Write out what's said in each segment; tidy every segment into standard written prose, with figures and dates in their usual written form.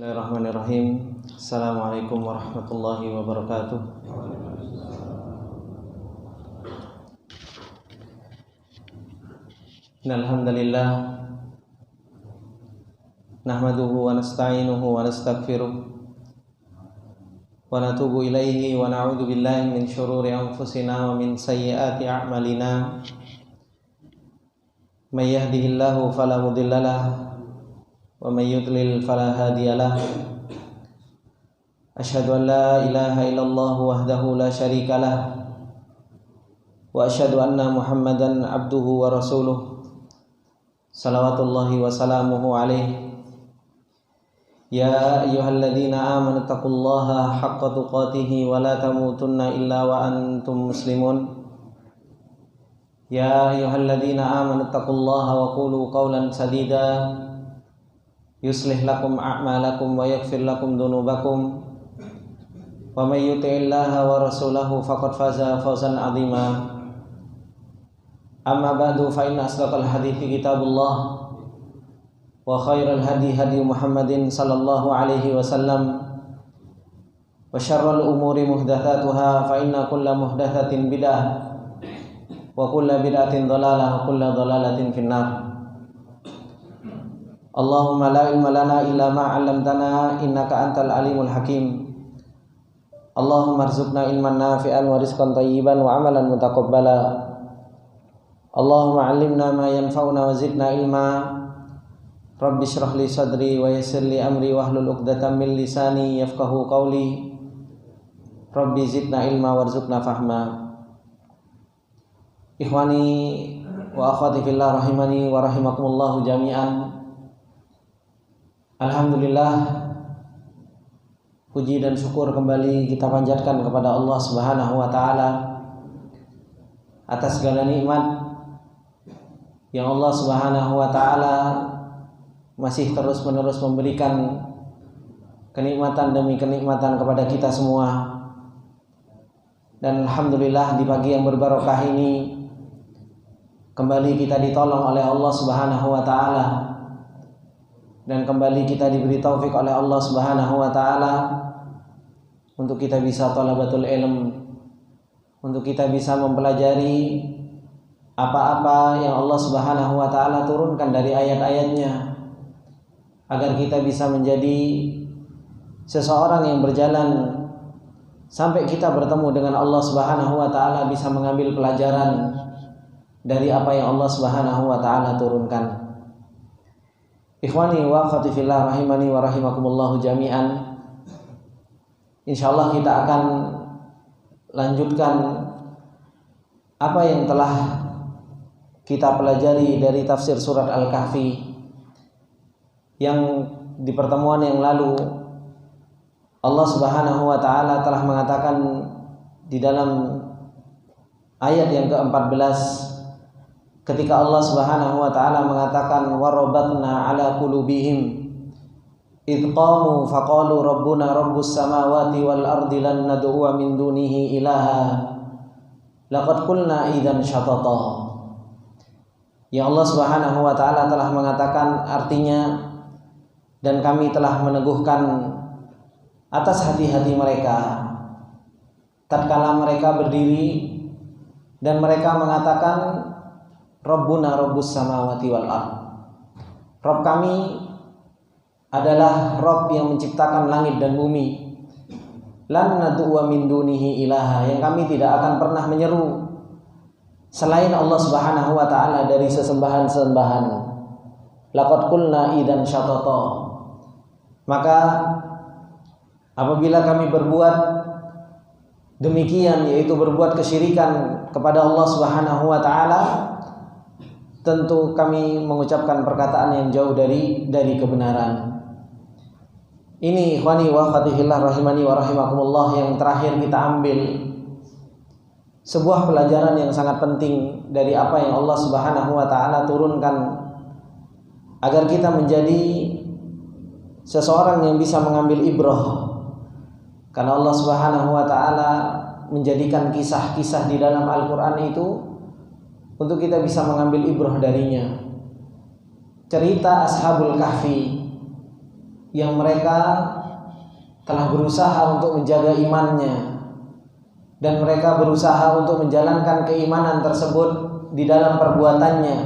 Bismillahirrahmanirrahim. Assalamualaikum warahmatullahi wabarakatuh. Innalhamdalillah nahmaduhu wa nasta'inuhu wa nastaghfiruh wa natubu ilaihi wa na'udzu billahi min syururi anfusina wa min sayyiati a'malina. May yahdihillahu fala mudhillalah wa may yudlil fala hadiyalah. Asyhadu an la ilaha illallah wahdahu la syarikalah wa asyhadu anna Muhammadan abduhu wa rasuluh. Salawatullahi wa salamuhu alaihi. Ya ayyuhalladzina amanu taqullaha haqqa tuqatih wa la tamutunna illa wa antum muslimun. Ya ayyuhalladzina amanu taqullaha wa qulu qawlan sadida yuslih lakum a'malakum wa yaghfir lakum dhunubakum wa may yuti'illaha wa rasulahu faqad faza fawzan 'azima. Amma ba'du, fa inna asdaqal hadithi kitabullah wa khairal hadi hadi Muhammadin sallallahu alaihi wasallam wa syarrul umuri muhdatsatuha fa inna kulla muhdatsatin bid'ah wa kulla bid'atin dhalalah wa kulla dhalalatin finnar. Allahumma la ilma lana illa ma 'allamtana innaka antal alimul hakim. Allahumma arzuqna ilman nafi'an wa rizqan thayyiban wa amalan mutaqabbala. Allahumma 'allimna ma yanfa'una wa zidna ilma. Rabbi shrah li sadri wa yassir li amri wahlul 'uqdatam min lisani yafqahu qawli. Rabbi zidna ilma warzuqna fahma. Ikhwani wa akhwati fillah rahimani wa rahimakumullah jami'an. Alhamdulillah, puji dan syukur kembali kita panjatkan kepada Allah Subhanahu wa taala atas segala nikmat yang Allah Subhanahu wa taala masih terus-menerus memberikan kenikmatan demi kenikmatan kepada kita semua. Dan alhamdulillah, di pagi yang berbarokah ini kembali kita ditolong oleh Allah Subhanahu wa taala dan kembali kita diberi taufik oleh Allah Subhanahu wa taala untuk kita bisa thalabatul ilm, untuk kita bisa mempelajari apa-apa yang Allah Subhanahu wa taala turunkan dari ayat-ayatnya, agar kita bisa menjadi seseorang yang berjalan sampai kita bertemu dengan Allah Subhanahu wa taala, bisa mengambil pelajaran dari apa yang Allah Subhanahu wa taala turunkan. Ikhwani wa akhwati fillah rahimani wa rahimakumullah jami'an. Insyaallah kita akan lanjutkan apa yang telah kita pelajari dari tafsir surat Al-Kahfi, yang di pertemuan yang lalu Allah Subhanahu wa taala telah mengatakan di dalam ayat yang ke-14, ketika Allah Subhanahu wa taala mengatakan warabatna ala qulubihim id qamu faqalu rabbuna rabbus samawati wal ardi lan nad'u min dunihi ilaha laqad qulna idzan syatata. Ya Allah Subhanahu wa taala telah mengatakan, artinya, dan kami telah meneguhkan atas hati-hati mereka tatkala mereka berdiri dan mereka mengatakan Rabbuna Rabbus samawati wal ard. Rabb kami adalah Rabb yang menciptakan langit dan bumi. Lan nad'u min dunihi ilaha, yang kami tidak akan pernah menyeru selain Allah Subhanahu wa taala dari sesembahan-sesembahan. Laqad qulna idzan syatata. Maka apabila kami berbuat demikian, yaitu berbuat kesyirikan kepada Allah Subhanahu wa taala, tentu kami mengucapkan perkataan yang jauh dari kebenaran. Ini ikhwani wa akhwati fillah rahimani wa rahimakumullah yang terakhir kita ambil sebuah pelajaran yang sangat penting dari apa yang Allah Subhanahu wa taala turunkan, agar kita menjadi seseorang yang bisa mengambil ibrah. Karena Allah Subhanahu wa taala menjadikan kisah-kisah di dalam Al-Qur'an itu untuk kita bisa mengambil ibrah darinya. Cerita Ashabul Kahfi yang mereka telah berusaha untuk menjaga imannya dan mereka berusaha untuk menjalankan keimanan tersebut di dalam perbuatannya,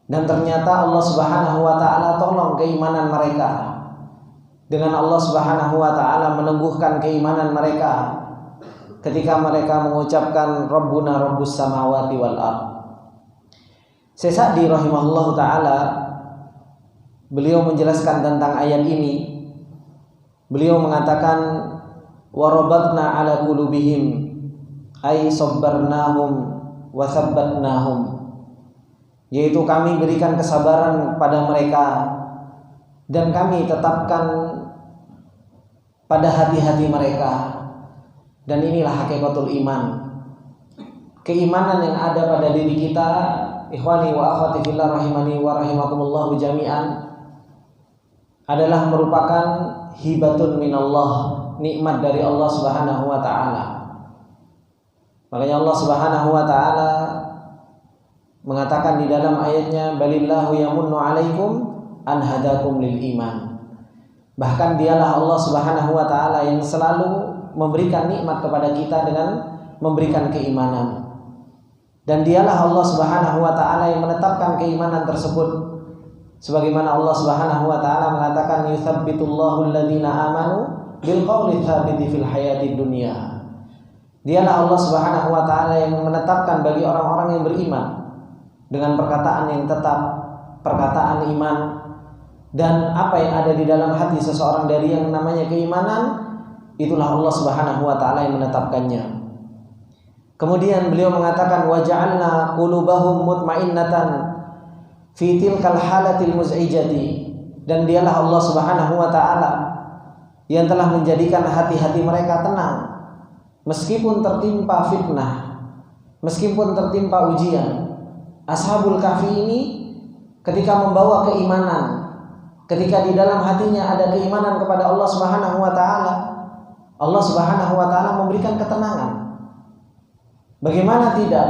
dan ternyata Allah Subhanahu wa taala tolong keimanan mereka dengan Allah Subhanahu wa taala meneguhkan keimanan mereka ketika mereka mengucapkan Rabbuna Rabbus samawati wal ard. Syekh Sa'di rahimahullahu taala beliau menjelaskan tentang ayat ini. Beliau mengatakan warabatna ala qulubihim ay sabbarnahum wa thabbatnahum, yaitu kami berikan kesabaran pada mereka dan kami tetapkan pada hati-hati mereka. Dan inilah hakikatul iman. Keimanan yang ada pada diri kita, ikhwani wa akhwati fillah rahimani wa rahimakumullah jami'an, adalah merupakan hibatun minallah, nikmat dari Allah Subhanahu wa taala. Makanya Allah Subhanahu wa taala mengatakan di dalam ayatnya, balillahu yamunnu alaikum an hadakum lil iman. Bahkan dialah Allah Subhanahu wa taala yang selalu memberikan nikmat kepada kita dengan memberikan keimanan. Dan dialah Allah Subhanahu wa taala yang menetapkan keimanan tersebut. Sebagaimana Allah Subhanahu wa taala mengatakan yutsabbitullahu alladziina aamanu bil qauli tsabiti fil hayatid dunya. Dialah Allah Subhanahu wa taala yang menetapkan bagi orang-orang yang beriman dengan perkataan yang tetap, perkataan iman, dan apa yang ada di dalam hati seseorang dari yang namanya keimanan, itulah Allah Subhanahu wa taala yang menetapkannya. Kemudian beliau mengatakan waja'alna qulubahum mutmainnatan fi tilkal halatil muz'ijati, dan dialah Allah Subhanahu wa taala yang telah menjadikan hati-hati mereka tenang meskipun tertimpa fitnah, meskipun tertimpa ujian. Ashabul Kahfi ini ketika membawa keimanan, ketika di dalam hatinya ada keimanan kepada Allah Subhanahu wa taala, Allah Subhanahu wa taala memberikan ketenangan. Bagaimana tidak?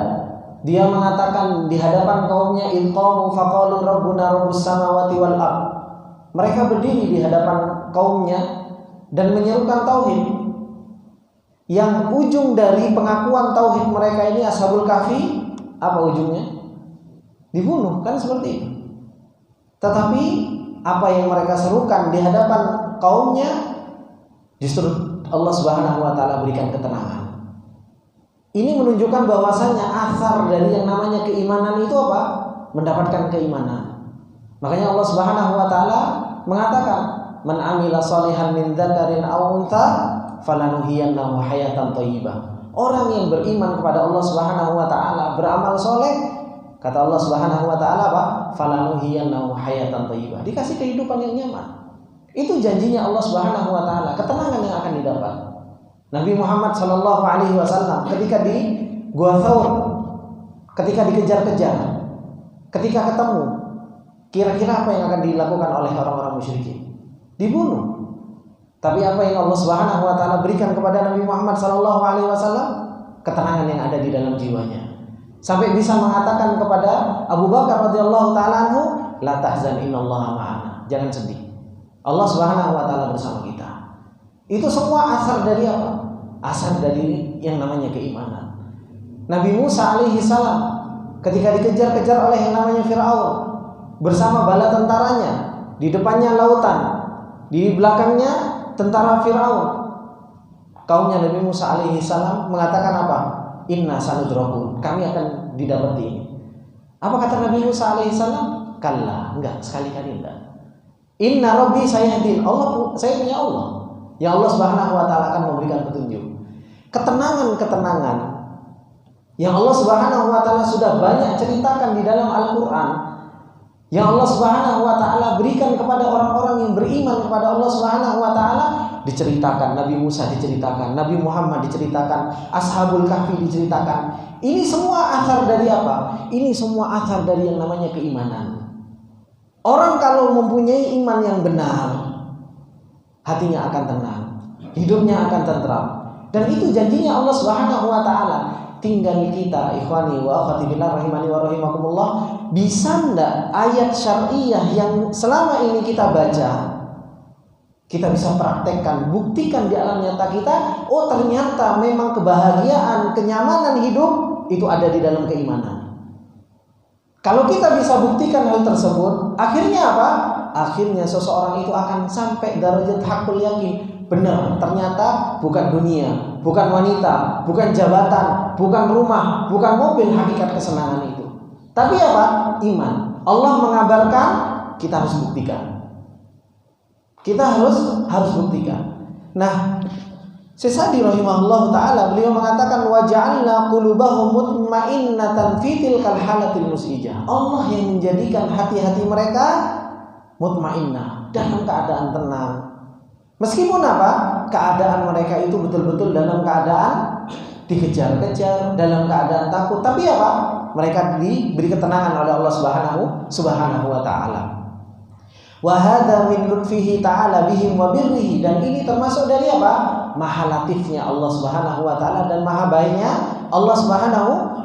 Dia mengatakan di hadapan kaumnya, inqamu faqalu rabbuna rabbus samawati wal ard. Mereka berdiri di hadapan kaumnya dan menyerukan tauhid. Yang ujung dari pengakuan tauhid mereka ini, Ashabul Kahfi, apa ujungnya? Dibunuh, kan seperti itu. Tetapi apa yang mereka serukan di hadapan kaumnya, justru Allah Subhanahu wa taala berikan ketenangan. Ini menunjukkan bahwasanya asar dari yang namanya keimanan itu apa? Mendapatkan keimanan. Makanya Allah Subhanahu wa taala mengatakan, "Man 'amila shalihan min dzakarin aw untha falanuhyiyannahu hayatan thayyibah." Orang yang beriman kepada Allah Subhanahu wa taala, beramal soleh, kata Allah Subhanahu wa taala apa? Falanuhyiyannahu hayatan thayyibah. Dikasih kehidupan yang nyaman. Itu janjinya Allah Subhanahu wa taala, ketenangan yang akan didapat. Nabi Muhammad sallallahu alaihi wasallam ketika di Gua Thaur, ketika dikejar-kejar, ketika ketemu, kira-kira apa yang akan dilakukan oleh orang-orang musyrikin? Dibunuh. Tapi apa yang Allah Subhanahu wa taala berikan kepada Nabi Muhammad sallallahu alaihi wasallam? Ketenangan yang ada di dalam jiwanya. Sampai bisa mengatakan kepada Abu Bakar radhiyallahu taala anhu, la tahzan innallaha ma'ana. Jangan sedih. Allah Subhanahu wa taala bersama kita. Itu semua asal dari apa? Asal dari yang namanya keimanan. Nabi Musa alaihi salam ketika dikejar-kejar oleh yang namanya Fir'aun bersama bala tentaranya, di depannya lautan, di belakangnya tentara Fir'aun. Kaumnya Nabi Musa alaihi salam mengatakan apa? Inna sanudrakun, kami akan didapati. Apa kata Nabi Musa alaihi salam? Kalla, enggak, sekali-kali enggak. Inna rabbi sayahdin, Allah, saya punya Allah. Ya Allah Subhanahu wa taala akan memberikan petunjuk. Ketenangan-ketenangan yang Allah Subhanahu wa taala sudah banyak ceritakan di dalam Al-Qur'an, yang Allah Subhanahu wa taala berikan kepada orang-orang yang beriman kepada Allah Subhanahu wa taala, diceritakan. Nabi Musa diceritakan, Nabi Muhammad diceritakan, Ashabul Kahfi diceritakan. Ini semua asar dari apa? Ini semua asar dari yang namanya keimanan. Orang kalau mempunyai iman yang benar, hatinya akan tenang, hidupnya akan tentram. Dan itu janjinya Allah Subhanahu wa taala. Tinggal kita, ikhwani wa akhwati billah rahimani wa rahimakumullah, bisa enggak ayat syar'iyah yang selama ini kita baca, kita bisa praktekkan, buktikan di alam nyata kita, oh ternyata memang kebahagiaan, kenyamanan hidup itu ada di dalam keimanan. Kalau kita bisa buktikan hal tersebut, akhirnya apa? Akhirnya seseorang itu akan sampai derajat hakul yakin. Benar, ternyata bukan dunia, bukan wanita, bukan jabatan, bukan rumah, bukan mobil hakikat kesenangan itu. Tapi apa? Iman. Allah mengabarkan, kita harus buktikan. Kita harus buktikan. Nah, Sesadi rahimahullah taala beliau mengatakan wa ja'alna qulubahum mutmainnatan fi tilkal halatil musijah. Allah yang menjadikan hati-hati mereka mutmainnah, dalam keadaan tenang. Meskipun apa? Keadaan mereka itu betul-betul dalam keadaan dikejar-kejar, dalam keadaan takut, tapi apa? Mereka diberi ketenangan oleh Allah Subhanahu wa taala. Wa hadza min lutfihi ta'ala bihim wa birrihi, dan ini termasuk dari apa? Maha latifnya Allah Subhanahu wa taala dan maha baiknya Allah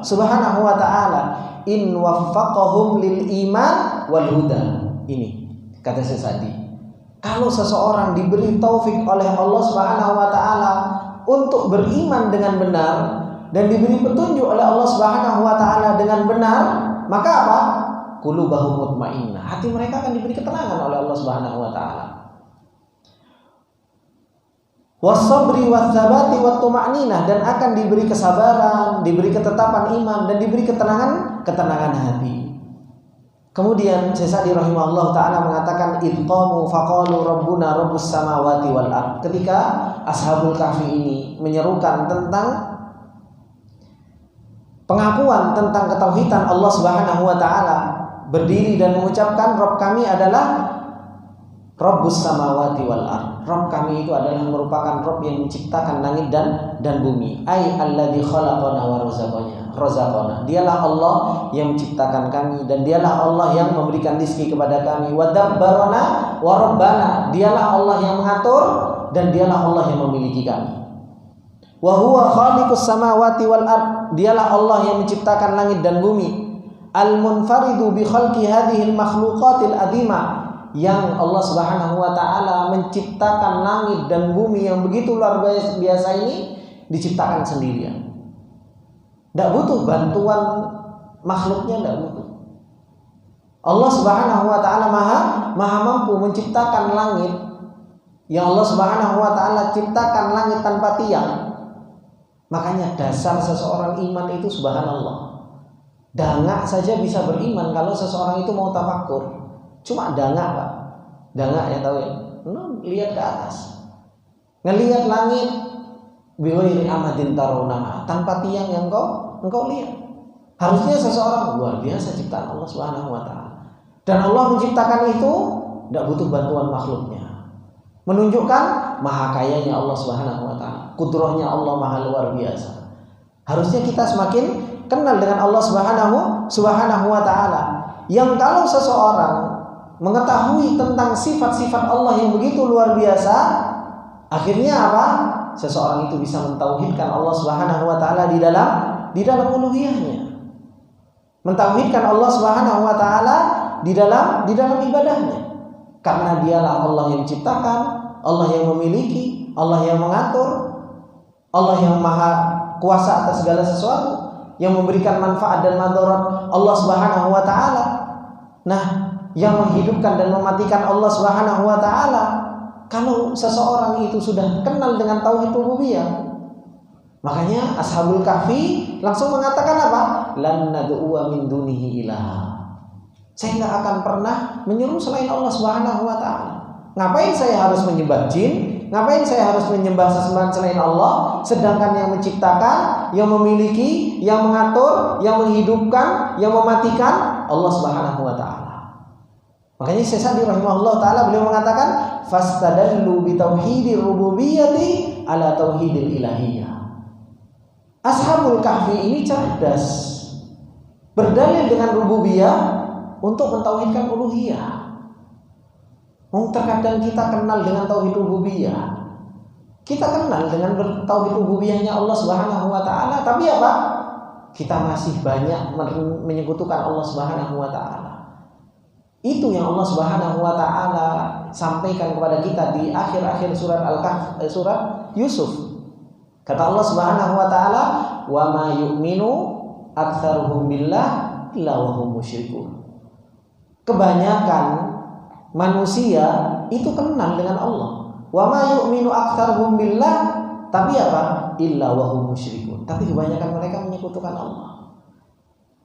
Subhanahu wa taala. In waffaqahum lil iman wal huda. Ini kata Sesadi. Kalau seseorang diberi taufik oleh Allah Subhanahu wa taala untuk beriman dengan benar dan diberi petunjuk oleh Allah Subhanahu wa taala dengan benar, maka apa? Qulubahum mutmainnah. Hati mereka akan diberi ketenangan oleh Allah Subhanahu wa taala. Was-sabri was-sabati wat-tuma'ninah, dan akan diberi kesabaran, diberi ketetapan iman dan diberi ketenangan hati. Kemudian Sesadi rahimahullah taala mengatakan idqamu faqalu rabbuna rabbus samawati wal ard. Ketika Ashabul Kahfi ini menyerukan tentang pengakuan tentang ketauhidan Allah Subhanahu wa taala, berdiri dan mengucapkan Rabb kami adalah Rabbus samawati wal ard. Rabb kami itu adalah merupakan Rabb yang menciptakan langit dan bumi. Ai alladzi khalaqana wa razaqana. Dialah Allah yang menciptakan kami dan dialah Allah yang memberikan rezeki kepada kami. Wa dabbarana wa rabbana. Dialah Allah yang mengatur dan dialah Allah yang memiliki kami. Wa huwa khaliqus samawati wal ard. Dialah Allah yang menciptakan langit dan bumi. Al-munfaridu bi khalqi hadhil makhluqatil adhimah, yang Allah Subhanahu wa taala menciptakan langit dan bumi yang begitu luar biasa ini diciptakan sendirian. Tidak butuh bantuan makhluknya, tidak butuh. Allah Subhanahu wa taala maha mampu menciptakan langit. Yang Allah Subhanahu wa taala ciptakan langit tanpa tiang. Makanya dasar seseorang iman itu subhanallah. Dangak saja bisa beriman kalau seseorang itu mau tafakkur. Cuma dangak, Pak. Dangak ya, tahu ya. Lihat ke atas. Ngelihat langit biwairi amadin tarawna, tanpa tiang yang engkau lihat. Harusnya seseorang luar biasa ciptaan Allah Subhanahu wa taala. Dan Allah menciptakan itu tidak butuh bantuan makhluknya. Menunjukkan maha kayanya Allah Subhanahu wa taala. Kudrahnya Allah maha luar biasa. Harusnya kita semakin kenal dengan Allah Subhanahu wa taala. Yang kalau seseorang mengetahui tentang sifat-sifat Allah yang begitu luar biasa, akhirnya apa? Seseorang itu bisa mentauhidkan Allah Subhanahu wa taala di dalam uluhiyahnya. Mentauhidkan Allah Subhanahu wa taala di dalam ibadahnya. Karena dialah Allah yang menciptakan, Allah yang memiliki, Allah yang mengatur, Allah yang maha kuasa atas segala sesuatu, yang memberikan manfaat dan madarat Allah Subhanahu wa taala. Nah, yang menghidupkan dan mematikan Allah Subhanahu wa taala. Kalau seseorang itu sudah kenal dengan tauhid rububiyah, makanya Ashabul Kahfi langsung mengatakan apa? Lan nad'u min dunihi ilaha. Saya enggak akan pernah menyeru selain Allah Subhanahu wa taala. Ngapain saya harus menyembah jin? Ngapain saya harus menyembah sesembahan selain Allah? Sedangkan yang menciptakan, yang memiliki, yang mengatur, yang menghidupkan, yang mematikan Allah Subhanahu wa taala. Makanya Sesadi rahimahullah taala beliau mengatakan fastadallu bi tauhidir rububiyyati ala tauhidil ilahiyah. Ashabul Kahfi ini cerdas, berdalil dengan rububiyah untuk mentauhidkan uluhiyah. Terkadang kita kenal dengan tauhid rububiyah, kita kenal dengan tauhid rububiyahnya Allah Subhanahu wa taala, tapi apa? Kita masih banyak menyekutukan Allah Subhanahu wa taala. Itu yang Allah Subhanahu wa taala sampaikan kepada kita di akhir-akhir surat Al-Kahf, surat Yusuf. Kata Allah Subhanahu wa taala, "Wa ma yu'minu aktsaruhum billah illa wa hum musyrikun." Kebanyakan manusia itu kenal dengan Allah. Wa ma yu'minu aktsaruhum billah, tapi apa? Illa wa hum musyrikun. Tapi kebanyakan mereka menyekutukan Allah.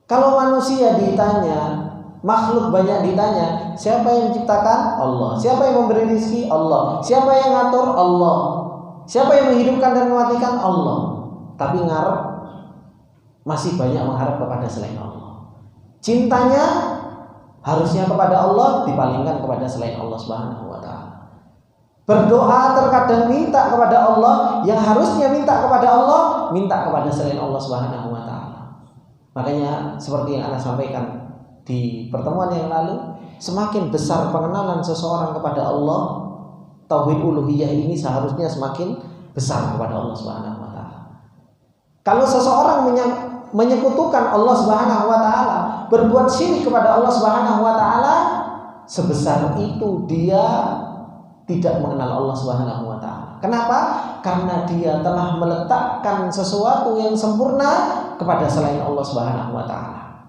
Kalau manusia ditanya, makhluk banyak ditanya, siapa yang menciptakan? Allah. Siapa yang memberi rezeki? Allah. Siapa yang ngatur? Allah. Siapa yang menghidupkan dan mematikan? Allah. Tapi ngarep, masih banyak mengharap kepada selain Allah. Cintanya harusnya kepada Allah, dipalingkan kepada selain Allah Subhanahu wa taala. Berdoa terkadang minta kepada Allah, yang harusnya minta kepada Allah, minta kepada selain Allah Subhanahu wa taala. Makanya seperti yang Anda sampaikan di pertemuan yang lalu, semakin besar pengenalan seseorang kepada Allah, tauhid uluhiyah ini seharusnya semakin besar kepada Allah Subhanahu wa taala. Kalau seseorang menyekutukan Allah Subhanahu wa taala, berbuat syirik kepada Allah Subhanahu wa taala, sebesar itu dia tidak mengenal Allah Subhanahu wa taala. Kenapa? Karena dia telah meletakkan sesuatu yang sempurna kepada selain Allah Subhanahu wa taala.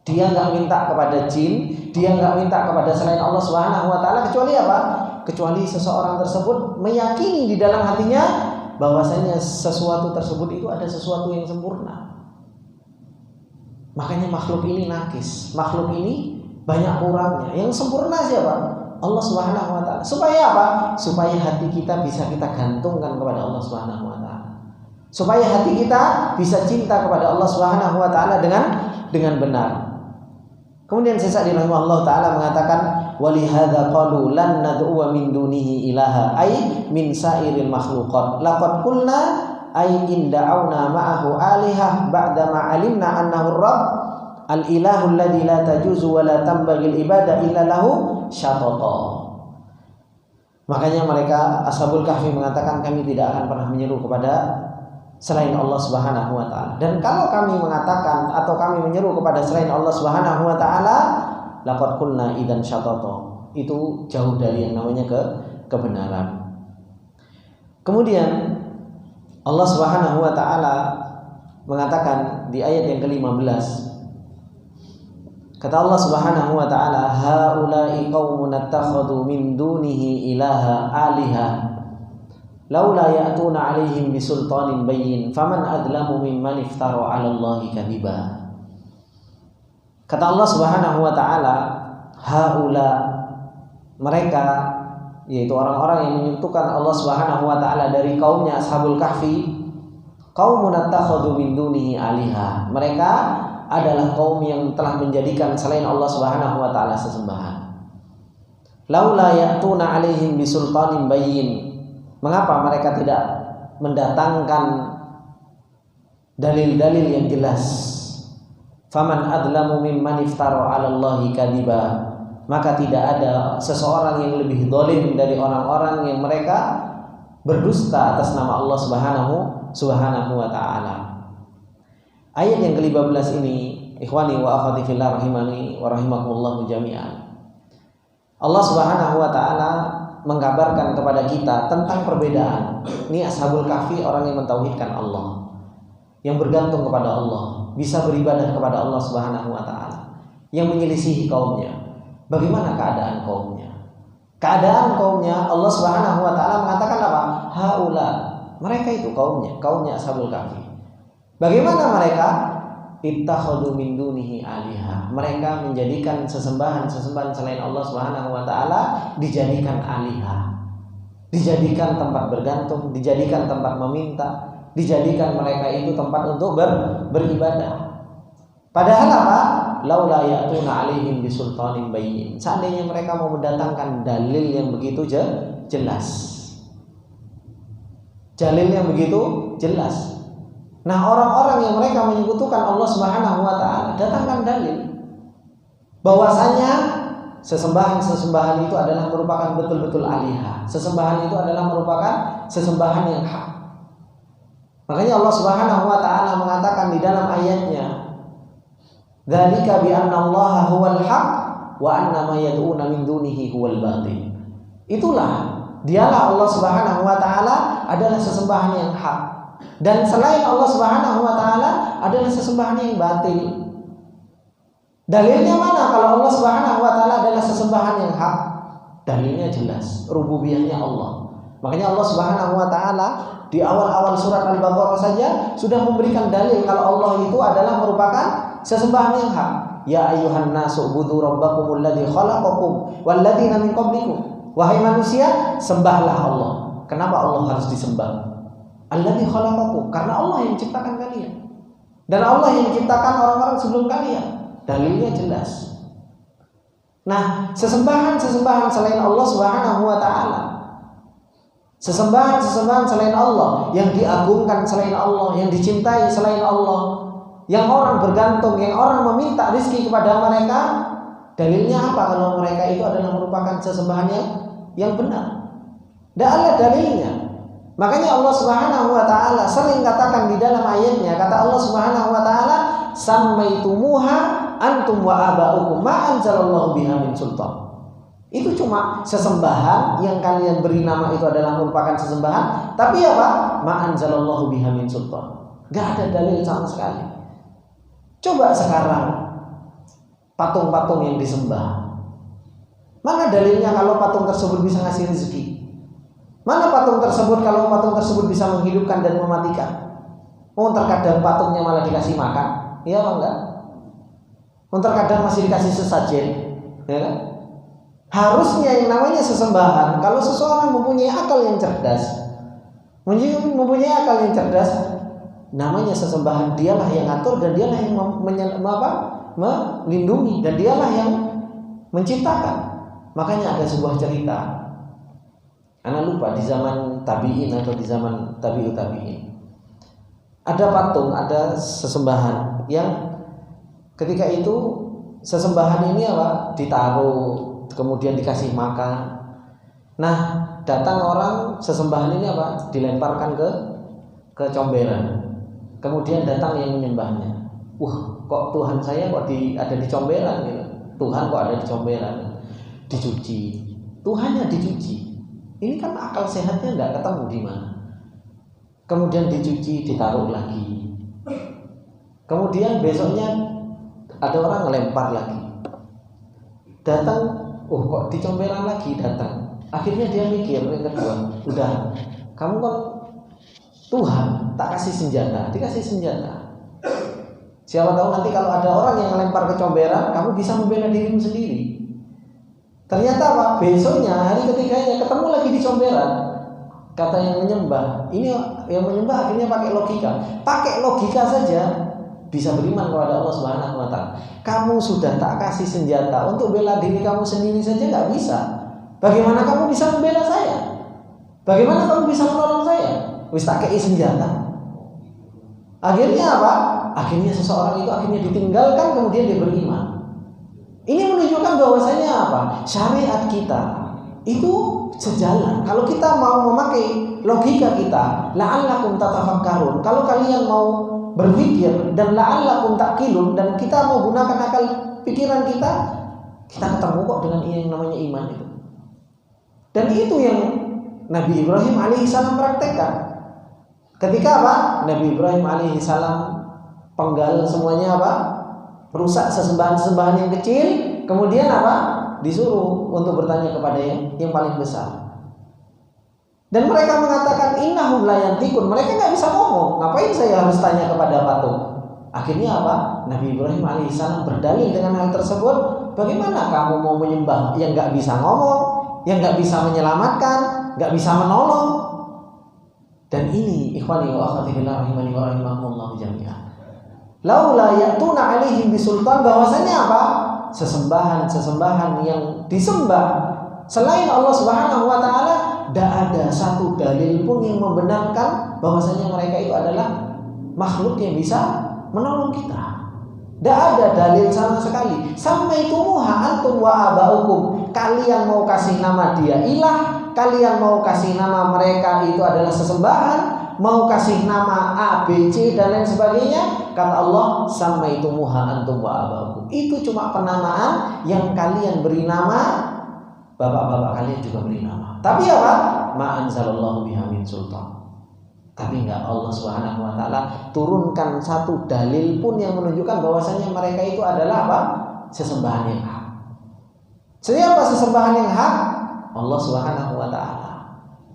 Dia enggak minta kepada jin, dia enggak minta kepada selain Allah Subhanahu wa taala, kecuali apa? Kecuali seseorang tersebut meyakini di dalam hatinya bahwasanya sesuatu tersebut itu ada sesuatu yang sempurna. Makanya makhluk ini nakis, makhluk ini banyak kurangnya. Yang sempurna siapa? Allah Subhanahu wa taala. Supaya apa? Supaya hati kita bisa kita gantungkan kepada Allah Subhanahu wa taala. Supaya hati kita bisa cinta kepada Allah Subhanahu wa taala dengan benar. Kemudian Syekh rahimahullah taala mengatakan, walihadza qalu lan nad'u min dunihi ilaha ay min sairil makhluqat laqad qulna ay in da'awna ma'ahu alihah ba'da ma 'alimna annahu rabb al-ilahu alladzi la tajuzu wa la tanbaghi al-ibada illa lahu syatata. Makanya mereka Ashabul Kahfi mengatakan, kami tidak akan pernah menyeru kepada selain Allah Subhanahu wa taala. Dan kalau kami mengatakan atau kami menyeru kepada selain Allah Subhanahu wa taala, laqad qulna idzan syatata. Itu jauh dari yang namanya kebenaran. Kemudian Allah Subhanahu wa taala mengatakan di ayat yang ke-15, kata Allah Subhanahu wa taala, haula'i qaumun attakhadhu min dunihi ilaha aliha laula ya'tuna 'alaihim bisultanin bayyin faman adlamu mimman iftara 'ala Allahi kadhiba. Kata Allah Subhanahu wa taala, haula, mereka, yaitu orang-orang yang menyekutukan Allah Subhanahu wa taala dari kaumnya Ashabul Kahfi, qaumun attakhadhu min dunihi aliha. Mereka adalah kaum yang telah menjadikan selain Allah Subhanahu wa taala sesembahan. Laula ya'tuna 'alaihim bisultanin bayyin. Mengapa mereka tidak mendatangkan dalil-dalil yang jelas? Faman adlamu mimman iftara 'ala Allahi kadhiba. Maka tidak ada seseorang yang lebih zalim dari orang-orang yang mereka berdusta atas nama Allah Subhanahu wa taala. Ayat yang ke-15 ini, ikhwani wa akhwati fillah rahimani wa rahimakumullah jami'an. Allah Subhanahu wa taala mengkabarkan kepada kita tentang perbedaan. Ini Ashabul Kahfi, orang yang mentauhidkan Allah, yang bergantung kepada Allah, bisa beribadah kepada Allah Subhanahu wa taala. Yang menyelisihi kaumnya, bagaimana keadaan kaumnya? Keadaan kaumnya, Allah Subhanahu wa taala mengatakan apa? Haula, mereka itu kaumnya Ashabul Kahfi. Bagaimana mereka? Ittakhadhu min dunihi aliha. Mereka menjadikan sesembahan selain Allah Subhanahu wa taala dijadikan aliha. Dijadikan tempat bergantung, dijadikan tempat meminta, dijadikan mereka itu tempat untuk beribadah. Padahal apa? Laula ya'tuna 'alaihim bisultanin bayyin. Seandainya mereka mau mendatangkan dalil yang begitu jelas. Dalil yang begitu jelas. Nah, orang-orang yang mereka menyekutukan Allah Subhanahu wa taala, datangkan dalil bahwasanya sesembahan-sesembahan itu adalah merupakan betul-betul alihah. Sesembahan itu adalah merupakan sesembahan yang hak. Makanya Allah Subhanahu wa taala mengatakan di dalam ayatnya, "Dzalika bi anna Allaha huwal haq wa anna ma yad'una min dunihi huwal batil. Itulah dialah Allah Subhanahu wa taala adalah sesembahan yang hak, dan selain Allah Subhanahu wa taala adalah sesembahan yang batil. Dalilnya mana kalau Allah Subhanahu wa taala adalah sesembahan yang hak? Dalilnya jelas, rububiyahnya Allah. Makanya Allah Subhanahu wa taala di awal-awal surat Al-Baqarah saja sudah memberikan dalil kalau Allah itu adalah merupakan sesembahan yang hak. Ya ayyuhan nasu ubudu rabbakumul ladzi khalaqakum wal ladzina min qablikum. Wahai manusia, sembahlah Allah. Kenapa Allah harus disembah? Alladzi khalaqakum, karena Allah yang menciptakan kalian. Dan Allah yang menciptakan orang-orang sebelum kalian. Dalilnya jelas. Nah, sesembahan-sesembahan selain Allah Subhanahu wa taala, sesembahan-sesembahan selain Allah, yang diagungkan selain Allah, yang dicintai selain Allah, yang orang bergantung, yang orang meminta rezeki kepada mereka, dalilnya apa kalau mereka itu adalah merupakan sesembahan yang benar? Tidak ada dalilnya. Makanya Allah Subhanahu wa taala sering katakan di dalam ayatnya, kata Allah Subhanahu wa taala, "Sammaitumuha antum wa aba'ukum ma anzalallahu biha min sultan." Itu cuma sesembahan yang kalian beri nama itu adalah merupakan sesembahan, tapi apa? Ma anzalallahu biha min sultan. Gak ada dalil sama sekali. Coba sekarang patung-patung yang disembah, mana dalilnya kalau patung tersebut bisa ngasih rezeki? Mana patung tersebut kalau patung tersebut bisa menghidupkan dan mematikan? Oh, terkadang patungnya malah dikasih makan, iya apa enggak? Oh, terkadang masih dikasih sesajen, ya kan? Harusnya yang namanya sesembahan, kalau seseorang mempunyai akal yang cerdas, namanya sesembahan, dialah yang atur dan dialah yang melindungi dan dialah yang menciptakan. Makanya ada sebuah cerita, anak lupa di zaman tabi'in atau di zaman tabi'ut tabi'in, ada patung, ada sesembahan yang ketika itu sesembahan ini ditaruh, kemudian dikasih makan. Nah, datang orang, sesembahan ini dilemparkan ke comberan. Kemudian datang yang menyembahnya. Wah, kok Tuhan saya ada di comberan gitu. Tuhan kok ada di comberan. Dicuci. Tuhannya dicuci. Ini kan akal sehatnya enggak ketemu di mana. Kemudian dicuci, ditaruh lagi. Kemudian besoknya ada orang ngelempar lagi. Datang, kok di comberan lagi datang. Akhirnya dia mikir yang kedua, udah, kamu kan Tuhan, tak kasih senjata, dikasih senjata. Siapa tahu nanti kalau ada orang yang ngelempar ke comberan, kamu bisa membela dirimu sendiri. Ternyata apa? Besoknya, hari ketiganya ketemu lagi di comberan. Kata yang menyembah, ini yang menyembah akhirnya pakai logika saja bisa beriman kepada Allah Subhanahu wa taala. Kamu sudah tak kasih senjata untuk bela diri kamu sendiri saja nggak bisa. Bagaimana kamu bisa membela saya? Bagaimana kamu bisa menolong saya? Wis tak kei senjata. Akhirnya apa? Akhirnya seseorang itu akhirnya ditinggalkan, kemudian dia beriman. Ini menunjukkan bahwasanya apa? Syariat kita itu sejalan. Kalau kita mau memakai logika kita, la'allakum tatafakkarun. Kalau kalian mau berpikir dan la'allakum ta'qilun, dan kita mau gunakan akal pikiran kita ketemu kok dengan yang namanya iman itu. Dan itu yang Nabi Ibrahim alaihissalam praktekkan. Ketika apa? Nabi Ibrahim alaihissalam penggal semuanya merusak sesembahan-sesembahan yang kecil, kemudian disuruh untuk bertanya kepada yang paling besar. Dan mereka mengatakan innahum la yantiqun, mereka nggak bisa ngomong, ngapain saya harus tanya kepada patung? Akhirnya Nabi Ibrahim alaihissalam berdalil dengan hal tersebut. Bagaimana kamu mau menyembah yang nggak bisa ngomong, yang nggak bisa menyelamatkan, nggak bisa menolong? Dan ini ikhwani wa akhwati fillah rahimani wa rahimakumullah jami'an. Laula ya'tuna 'alaihim bisultan, bahwasanya sesembahan-sesembahan yang disembah selain Allah Subhanahu wa taala, tidak ada satu dalil pun yang membenarkan bahwasanya mereka itu adalah makhluk yang bisa menolong kita. Tidak ada dalil sama sekali. Sammaitumuha antum wa aba'ukum, kalian mau kasih nama dia ilah, kalian mau kasih nama mereka itu adalah sesembahan, mau kasih nama A, B, C dan lain sebagainya, kata Allah, samaitumuha antum wa abakum. Itu cuma penamaan yang kalian beri nama, bapak-bapak kalian juga beri nama. Tapi apa? Ma anzalallahu biha min sultan. Tapi enggak, Allah Subhanahu wa taala turunkan satu dalil pun yang menunjukkan bahwasanya mereka itu adalah apa? Sesembahan yang hak. Siapa sesembahan yang hak? Allah Subhanahu wa taala.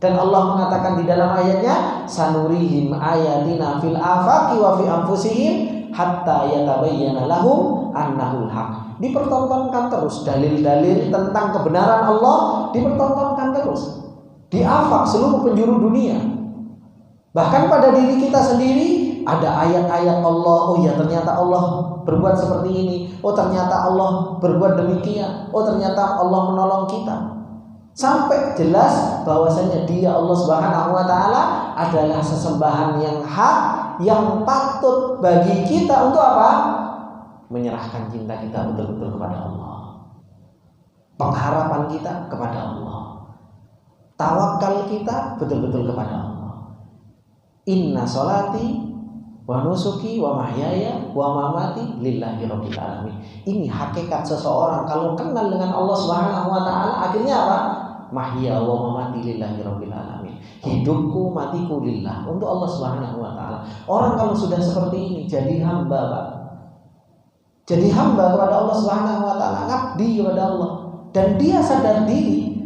Dan Allah mengatakan di dalam ayatnya, sanurihim ayatina fil afaqi wa fi anfusihim hatta yatabayyana lahum annahul haq. Dipertontonkan terus dalil-dalil tentang kebenaran Allah, dipertontonkan terus di afaq, seluruh penjuru dunia. Bahkan pada diri kita sendiri ada ayat-ayat Allah. Oh ya, ternyata Allah berbuat seperti ini. Oh ternyata Allah berbuat demikian. Oh ternyata Allah menolong kita. Sampai jelas bahwasanya Dia, Allah Subhanahu wa taala, adalah sesembahan yang hak, yang patut bagi kita untuk apa? Menyerahkan cinta kita betul-betul kepada Allah. Pengharapan kita kepada Allah. Tawakal kita betul-betul kepada Allah. Inna sholati wa nusuki wa mahyaya wa mamati lillahi rabbil alamin. Ini hakikat seseorang kalau kenal dengan Allah Subhanahu wa taala, akhirnya apa? Mahya wa mamati lillahi rabbil alamin. Hidupku, matiku lillah, untuk Allah Subhanahu wa taala. Orang kalau sudah seperti ini jadi hamba, Pak. Jadi hamba kepada Allah Subhanahu wa taala, ngabdi kepada Allah, dan dia sadar diri.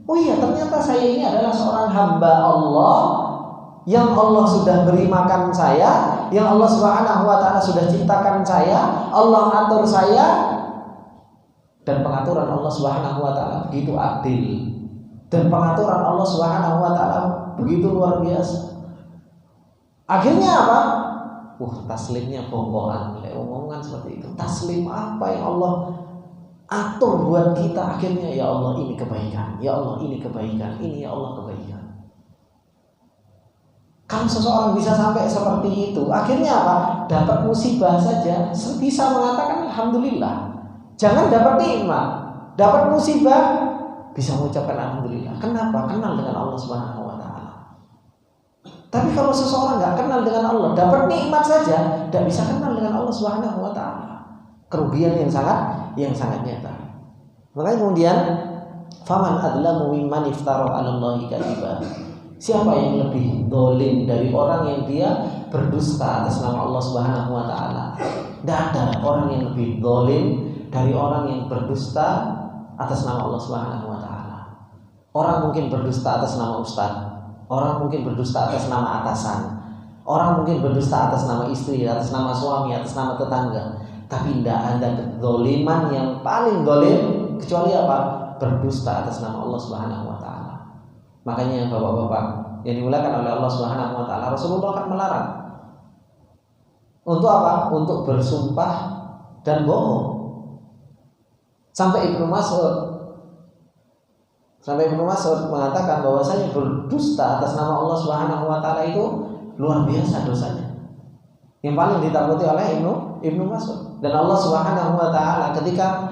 Oh iya, ternyata saya ini adalah seorang hamba Allah yang Allah sudah beri makan saya, yang Allah Subhanahu wa taala sudah ciptakan saya, Allah atur saya, dan pengaturan Allah Subhanahu wa taala begitu adil, dan pengaturan Allah Subhanahu wa taala begitu luar biasa. Akhirnya apa? Taslimnya bongkohan, omongan seperti itu. Taslim apa yang Allah atur buat kita, akhirnya ya Allah ini kebaikan, ya Allah ini kebaikan, ini ya Allah kebaikan. Kalau seseorang bisa sampai seperti itu, akhirnya apa? Dapat musibah saja bisa mengatakan alhamdulillah. Jangan dapat nikmat, dapat musibah bisa mengucapkan alhamdulillah. Kenapa? Kenal dengan Allah Subhanahu wa taala. Tapi kalau seseorang nggak kenal dengan Allah, dapat nikmat saja, tidak bisa kenal dengan Allah Subhanahu wa taala. Kerugian yang sangat nyata. Makanya kemudian faman adlamu mimman iftara 'ala Allahi kadziba. Siapa yang lebih dolim dari orang yang dia berdusta atas nama Allah Subhanahu wa taala? Tidak ada orang yang lebih dolim dari orang yang berdusta atas nama Allah Subhanahu wa taala. Orang mungkin berdusta atas nama ustaz, orang mungkin berdusta atas nama atasan, orang mungkin berdusta atas nama istri, atas nama suami, atas nama tetangga. Tapi tidak ada kezaliman yang paling dolim kecuali apa? Berdusta atas nama Allah Subhanahu wa taala. Makanya bapak-bapak yang dimuliakan oleh Allah Subhanahu wa taala, Rasulullah akan melarang untuk apa? Untuk bersumpah dan bohong. Sampai Ibnu Mas'ud mengatakan bahwasanya berdusta atas nama Allah Subhanahu wa taala itu luar biasa dosanya. Yang paling ditakuti oleh Ibnu Mas'ud. Dan Allah Subhanahu wa taala ketika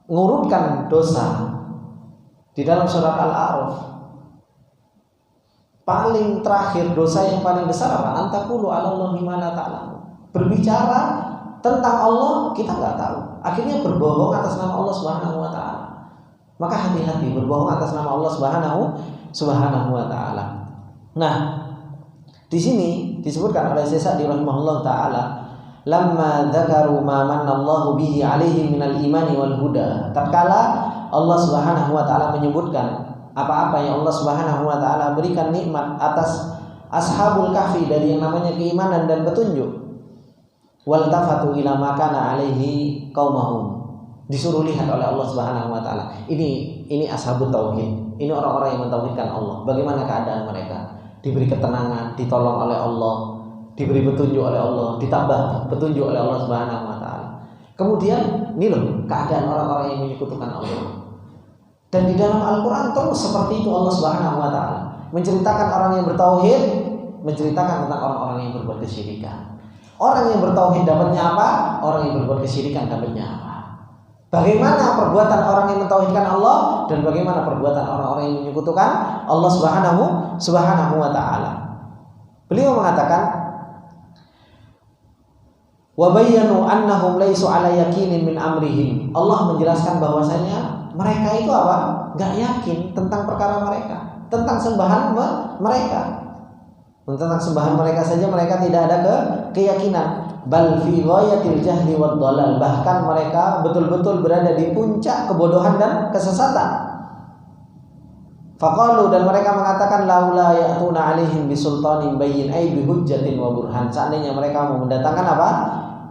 mengurutkan dosa di dalam surat Al-A'raf, paling terakhir dosa yang paling besar apa? Antaqulu 'alallahi ma la ta'lamu. Berbicara tentang Allah kita nggak tahu. Akhirnya berbohong atas nama Allah Subhanahu wa taala. Maka hati-hati berbohong atas nama Allah Subhanahu wa taala. Nah, di sini disebutkan oleh Syekh Sa'di rahimahullah taala, lamma dzakaru ma manallahu bihi 'alaihim minal imani wal huda. Tatkala Allah Subhanahu wa taala menyebutkan apa-apa yang Allah Subhanahu wa taala berikan nikmat atas ashabul kahfi dari yang namanya keimanan dan petunjuk. Wal tafatu ila ma kana alaihi qaumahum. Disuruh lihat oleh Allah Subhanahu wa taala. Ini ashabut tauhid. Ini orang-orang yang mentauhidkan Allah. Bagaimana keadaan mereka? Diberi ketenangan, ditolong oleh Allah, diberi petunjuk oleh Allah, ditambah petunjuk oleh Allah Subhanahu wa taala. Kemudian ini loh keadaan orang-orang yang menyekutukan Allah. Dan di dalam Al-Quran terus seperti itu Allah Subhanahu wa ta'ala menceritakan orang yang bertauhid, menceritakan tentang orang-orang yang berbuat kesyirikan. Orang yang bertauhid dapatnya apa? Orang yang berbuat kesyirikan dapatnya apa? Bagaimana perbuatan orang yang mentauhidkan Allah dan bagaimana perbuatan orang-orang yang menyekutukan Allah Subhanahu wa taala. Beliau mengatakan, wa bayyanu annahum laisu ala yaqinin min amrihim. Allah menjelaskan bahwasanya mereka itu apa? Enggak yakin tentang perkara mereka, tentang sembahan mereka. Tentang sembahan mereka saja mereka tidak ada keyakinan. Bal fi ghayatil jahli wad dhalal. Bahkan mereka betul-betul berada di puncak kebodohan dan kesesatan. Faqalu, dan mereka mengatakan, laula ya'tuna 'alaihim bisultanin bayyin ay bihujjatin wa burhan. Seandainya mereka mau mendatangkan apa?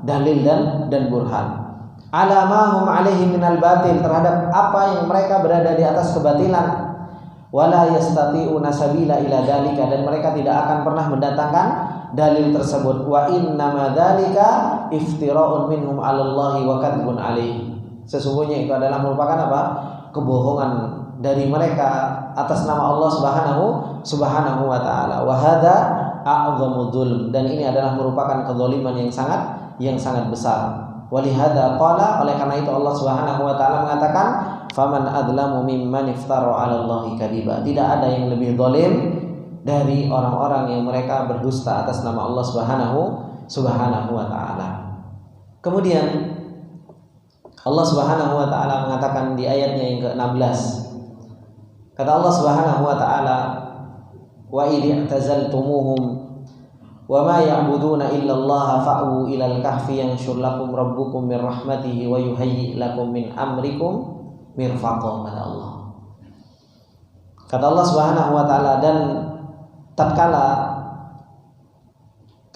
Dalil dan burhan. Ala ma hum 'alaihi minal batil, terhadap apa yang mereka berada di atas kebatilan. Wala yastati'una sabila ila dzalika, dan mereka tidak akan pernah mendatangkan dalil tersebut. Wa innama dzalika iftira'un minhum 'alallahi wa kadhibun 'alaihi. Sesungguhnya itu adalah merupakan apa? Kebohongan dari mereka atas nama Allah Subhanahu wa taala. Wa hadza a'dhamu dzulm, dan ini adalah merupakan kezaliman yang sangat besar. Walihada qala, oleh karena itu Allah Subhanahu wa taala mengatakan, faman adlamu mimman iftara 'ala Allahi kadiba. Tidak ada yang lebih zalim dari orang-orang yang mereka berdusta atas nama Allah Subhanahu wa taala. Kemudian Allah Subhanahu wa taala mengatakan di ayatnya yang ke-16. Kata Allah Subhanahu wa taala, wa idh i'tazaltumuhum wa ma ya'buduna illa Allah fa'u ilal kahfi yanshur lakum rabbukum min rahmatihi wa yuhayyi lakum min amrikum mirfaqa. Kata Allah Subhanahu wa taala, dan tatkala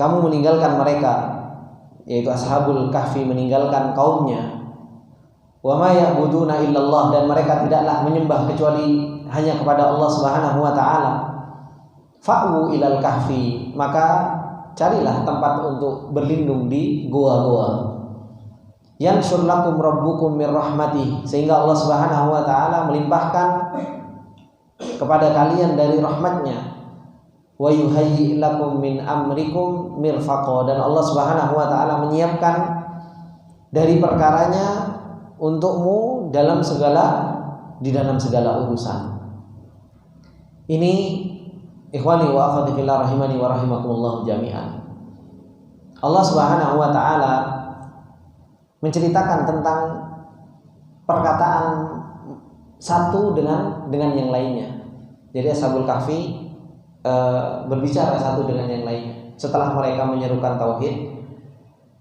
kamu meninggalkan mereka, yaitu ashabul kahfi meninggalkan kaumnya, wa ma ya'buduna illallah, dan mereka tidaklah menyembah kecuali hanya kepada Allah Subhanahu wa taala, fa'u ilal kahfi, maka carilah tempat untuk berlindung di goa-goa. Yanshur lakum rabbukum mir rahmatih, sehingga Allah Subhanahu wa taala melimpahkan kepada kalian dari rahmatnya. Wa yuhayyi lakum min amrikum mirfaqa, dan Allah Subhanahu wa taala menyiapkan dari perkaranya untukmu di dalam segala urusan. Ini ikhwani wa akhwati fillah rahimani wa rahimakumullah jami'an. Allah Subhanahu wa taala menceritakan tentang perkataan satu dengan yang lainnya. Jadi ashabul kahfi berbicara satu dengan yang lainnya setelah mereka menyerukan tauhid,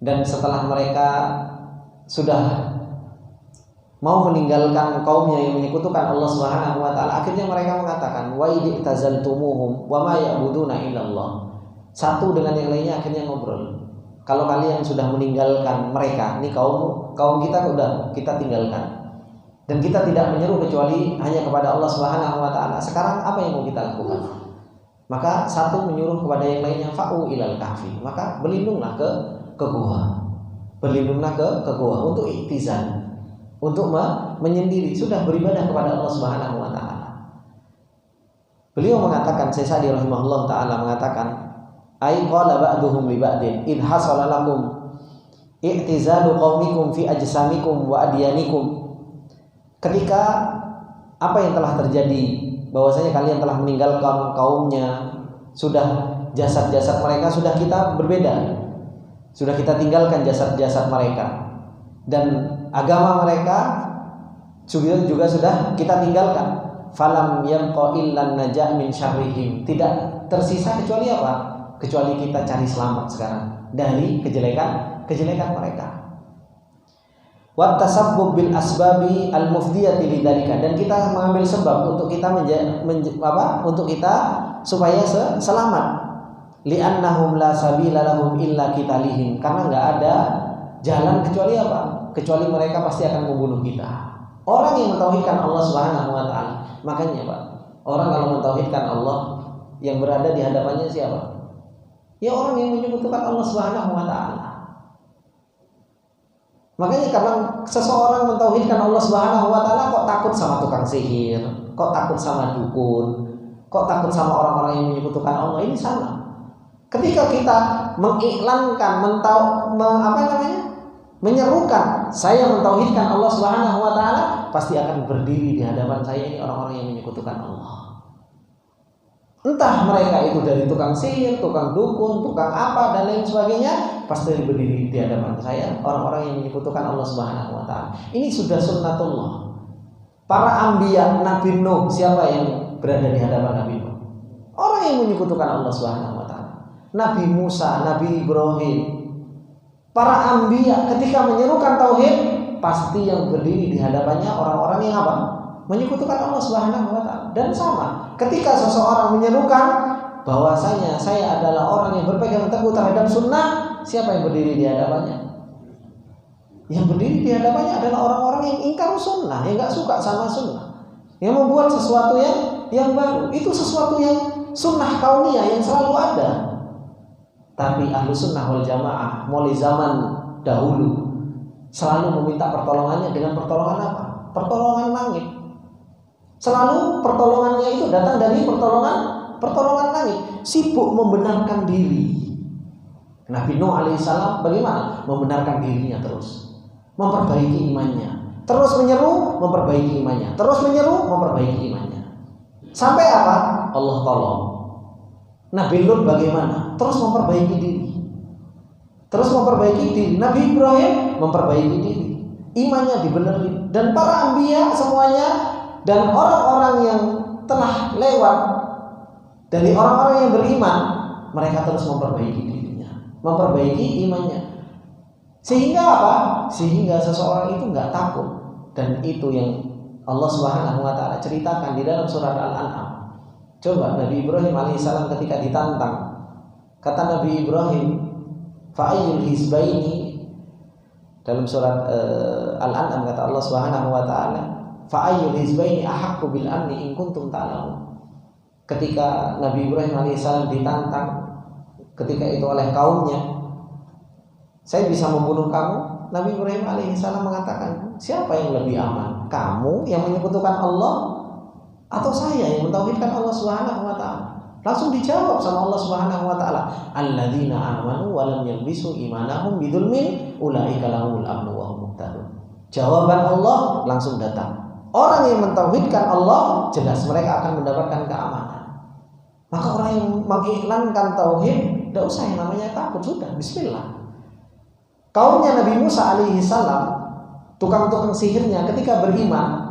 dan setelah mereka sudah mau meninggalkan kaumnya yang menyekutukan Allah Subhanahu wa taala, akhirnya mereka mengatakan, wa idh tazaltumuhum wa ma ya'buduna illallah. Satu dengan yang lainnya akhirnya ngobrol. Kalau kalian sudah meninggalkan mereka, ini kaum kita udah kita tinggalkan, dan kita tidak menyeru kecuali hanya kepada Allah Subhanahu wa taala. Sekarang apa yang mau kita lakukan? Maka satu menyuruh kepada yang lainnya, fa'u ilal kahfi, maka berlindunglah ke gua. Berlindunglah ke gua untuk iktizal, untuk menyendiri, sudah beribadah kepada Allah Subhanahu wa taala. Beliau mengatakan, Syekh Sa'di rahimahullah taala mengatakan, ai qala ba'duhum li ba'din id hasala lakum i'tizalu qaumikum fi ajsamikum wa adyanikum. Ketika apa yang telah terjadi, bahwasanya kalian telah meninggalkan kaumnya, sudah jasad-jasad mereka sudah kita berbeda, sudah kita tinggalkan jasad-jasad mereka, dan agama mereka juga sudah kita tinggalkan. Falam yabqa illan naja' min syarrihim. Tidak tersisa kecuali apa? Kecuali kita cari selamat sekarang dari kejelekan mereka. Wa tasabbub bil asbabi al mufdiyati lidzalika, dan kita mengambil sebab untuk kita untuk kita supaya selamat. Li'annahum la sabila lahum illa qitalihim, karena enggak ada jalan kecuali apa? Kecuali mereka pasti akan membunuh kita. Orang yang mentauhidkan Allah Subhanahu wa taala. Makanya Pak, orang kalau mentauhidkan Allah, yang berada di hadapannya siapa? Ya orang yang menyekutukan Allah Subhanahu wa taala. Makanya kalau seseorang mentauhidkan Allah Subhanahu wa taala, kok takut sama tukang sihir, kok takut sama dukun, kok takut sama orang-orang yang menyekutukan Allah? Ini salah. Ketika kita mengiklankan, menyerukan saya mentauhidkan Allah Subhanahu wa taala, pasti akan berdiri di hadapan saya ini orang-orang yang menyekutukan Allah. Entah mereka itu dari tukang sihir, tukang dukun, tukang apa dan lain sebagainya, pasti berdiri di hadapan saya orang-orang yang menyekutukan Allah Subhanahu wa taala. Ini sudah sunnatullah. Para anbiya, Nabi Nuh, siapa yang berada di hadapan Nabi Nuh? Orang yang menyekutukan Allah Subhanahu wa taala. Nabi Musa, Nabi Ibrahim. Para anbiya ketika menyerukan tauhid, pasti yang berdiri di hadapannya orang-orang yang apa? Menyekutukan Allah Subhanahu wa taala. Dan sama, ketika seseorang menyerukan bahwasanya saya adalah orang yang berpegang teguh terhadap sunnah, siapa yang berdiri di hadapannya? Yang berdiri di hadapannya adalah orang-orang yang ingkar sunnah, yang gak suka sama sunnah, yang membuat sesuatu yang baru. Itu sesuatu yang sunnah kauniyah yang selalu ada. Tapi ahlu sunnah wal jamaah mulai zaman dahulu selalu meminta pertolongannya dengan pertolongan apa? Pertolongan langit. Selalu pertolongannya itu datang dari pertolongan langit. Sibuk membenarkan diri. Nabi Nuh alaihissalam bagaimana? Membenarkan dirinya terus, memperbaiki imannya, terus menyeru, memperbaiki imannya, terus menyeru, memperbaiki imannya. Sampai apa? Allah tolong. Nabi Lut bagaimana? Terus memperbaiki diri, terus memperbaiki diri. Nabi Ibrahim memperbaiki diri, imannya dibenerin. Dan para anbiya semuanya dan orang-orang yang telah lewat dari orang-orang yang beriman, mereka terus memperbaiki dirinya, memperbaiki imannya. Sehingga apa? Sehingga seseorang itu nggak takut. Dan itu yang Allah Subhanahu wa taala ceritakan di dalam surat Al-An'am. Coba Nabi Ibrahim alaihissalam ketika ditantang, kata Nabi Ibrahim, fa'ayyul hizbaini, dalam surat Al-An'am kata Allah Subhanahu wa taala, fa'ayyul hizbaini ahaqqu bil amni in kuntum ta'lamun. Ketika Nabi Ibrahim alaihissalam ditantang ketika itu oleh kaumnya, saya bisa membunuh kamu. Nabi Ibrahim alaihissalam mengatakan, siapa yang lebih aman? Kamu yang menyekutukan Allah atau saya yang mentauhidkan Allah Subhanahu wa taala? Langsung dijawab sama Allah Subhanahu wa taala, alladzina amanu wa lam yalbisu imanahum bidzulmin ulaika lahumul amnu wa hum muhtadun. Jawaban Allah langsung datang. Orang yang mentauhidkan Allah, jelas mereka akan mendapatkan keamanan. Maka orang yang mengiklankan tauhid, tidak usah yang namanya takut, sudah bismillah. Kaumnya Nabi Musa alaihissalam, tukang-tukang sihirnya ketika beriman,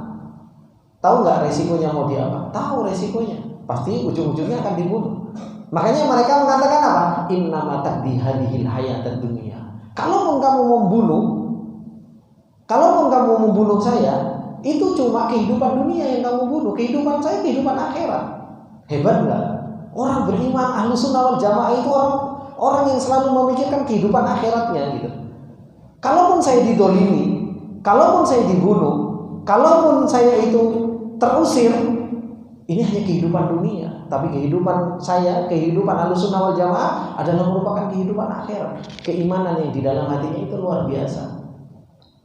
tahu nggak resikonya mau diapa? Tahu resikonya, pasti ujung-ujungnya akan dibunuh. Makanya mereka mengatakan apa? Innama taqdi hadhil hayatad dunya. Kalaupun kamu membunuh saya, itu cuma kehidupan dunia yang kamu bunuh. Kehidupan saya kehidupan akhirat. Hebat nggak? Orang beriman ahlu sunnah wal jamaah itu orang yang selalu memikirkan kehidupan akhiratnya gitu. Kalaupun saya didolimi, kalaupun saya dibunuh, kalaupun saya itu terusir, ini hanya kehidupan dunia. Tapi kehidupan saya, kehidupan Ahlussunnah wal Jamaah adalah merupakan kehidupan akhirat. Keimanan yang di dalam hatinya itu luar biasa.